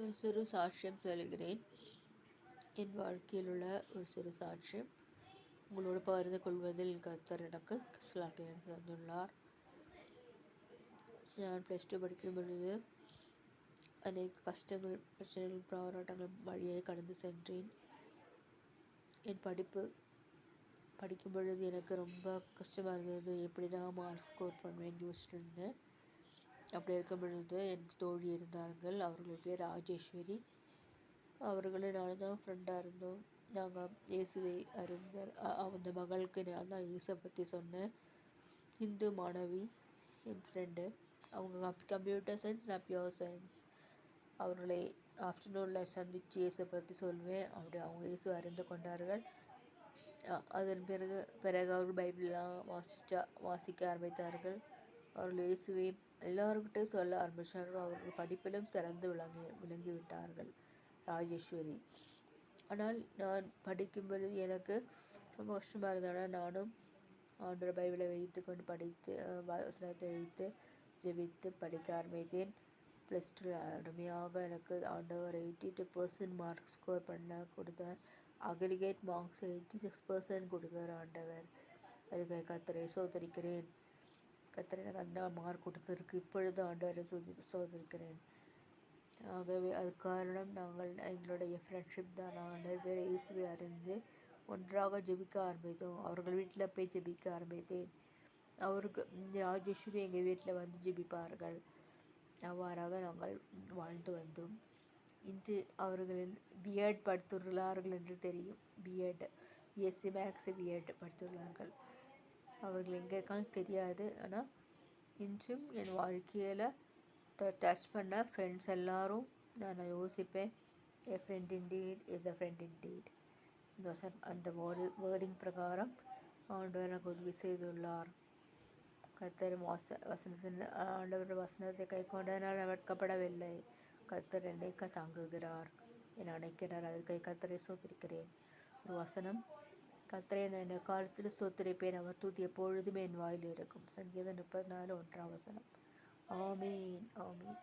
ஒரு சிறு சாட்சியம் சொல்கிறேன். என் வாழ்க்கையில் உள்ள ஒரு சிறு சாட்சியம் உங்களோடு பகிர்ந்து கொள்வதில் கர்த்தர் எனக்கு ஸ்லாக்கியம் தந்துள்ளார். நான் +2 படிக்கும் பொழுது அநேக கஷ்டங்கள், பிரச்சனைகள், போராட்டங்கள் வழியை கடந்து சென்றேன். என் படிக்கும் பொழுது எனக்கு ரொம்ப கஷ்டமாக இருந்தது. எப்படி தான் மார்க் ஸ்கோர் பண்ணுவேன்னு யோசிச்சுட்டு இருந்தேன். அப்படி இருக்கும் பொழுது என் தோழி இருந்தார்கள். அவர்கள் பேர் ராஜேஸ்வரி. அவர்களும் நானும் தான் ஃப்ரெண்டாக இருந்தோம். நாங்கள் இயேசுவை அந்த மகளுக்கு நான் தான் இயேசை பற்றி சொன்னேன். ஹிந்து மாணவி என் ஃப்ரெண்டு. அவங்க கம்ப்யூட்டர் சயின்ஸ், நான் பியூர் சயின்ஸ். அவர்களை ஆஃப்டர்நூனில் சந்தித்து இயேசை பற்றி சொல்வேன். அப்படி அவங்க இயேசு அறிந்து கொண்டார்கள். அதன் பிறகு அவர்கள் பைபிளெலாம் வாசிக்க ஆரம்பித்தார்கள். அவர்கள் இயேசுவை எல்லாருக்கிட்டையும் சொல்ல ஆரம்பித்தார்கள். அவர்கள் படிப்பிலும் சிறந்து விளங்கிவிட்டார்கள் ராஜேஸ்வரி. ஆனால் நான் படிக்கும்பொழுது எனக்கு ரொம்ப கஷ்டமாக இருந்தது. நானும் ஆண்டவர் பைபிளை வைத்து கொண்டு படித்து வசனத்தை வைத்து ஜெபித்து படிக்க ஆரம்பித்தேன். +2 அருமையாக எனக்கு ஆண்டவர் 82% மார்க் ஸ்கோர் பண்ண கொடுத்தார். அக்ரிகேட் மார்க்ஸ் 86% கொடுத்தார் ஆண்டவர். அதுக்கு கர்த்தரை சோதரிக்கிறேன். கர்த்தர் எனக்கு அந்த மார்க் கொடுத்ததற்கு இப்பொழுது ஆண்டவரை சோதரிக்கிறேன். ஆகவே அது காரணம் எங்களுடைய ஃப்ரெண்ட்ஷிப் தான். நாங்கள் நிறைய பேர் இயேசுவை அறிந்து ஒன்றாக ஜெபிக்க ஆரம்பித்தோம். அவர்கள் வீட்டில் போய் ஜெபிக்க ஆரம்பித்தேன். ராஜேஸ்வரி எங்கள் வீட்டில் வந்து ஜெபிப்பார்கள். அவ்வாறாக நாங்கள் வாழ்ந்து வந்தோம். இன்று அவர்களின் பிஎட் படித்துள்ளார்கள் என்று தெரியும். பிஎஸ்சி மேக்ஸ் பிஎட் படித்துள்ளார்கள். அவர்கள் எங்கே இருக்கான்னு தெரியாது. ஆனால் இன்றும் என் வாழ்க்கையில் டச் பண்ண ஃப்ரெண்ட்ஸ் எல்லாரும் நான் யோசிப்பேன். A friend indeed is a friend indeed. அந்த வேர்டிங் பிரகாரம் ஆண்டவர் எனக்கு உதவி செய்துள்ளார். கர்த்தர் ஆண்டவர் வசனத்தை கை கொண்டனால் நான் வெட்கப்படவில்லை. கர்த்தர் என்னை தாங்குகிறார், என்னை அணைக்கிறார். அதற்கை கர்த்தரை சோதரிக்கிறேன். ஒரு வசனம், கர்த்தரை நான் காலத்தில் சோத்திரிப்பேன், அவர் துதி எப்பொழுதுமே என் வாயில் இருக்கும். சங்கீதம் 34:1. ஆமீன், ஆமீன்.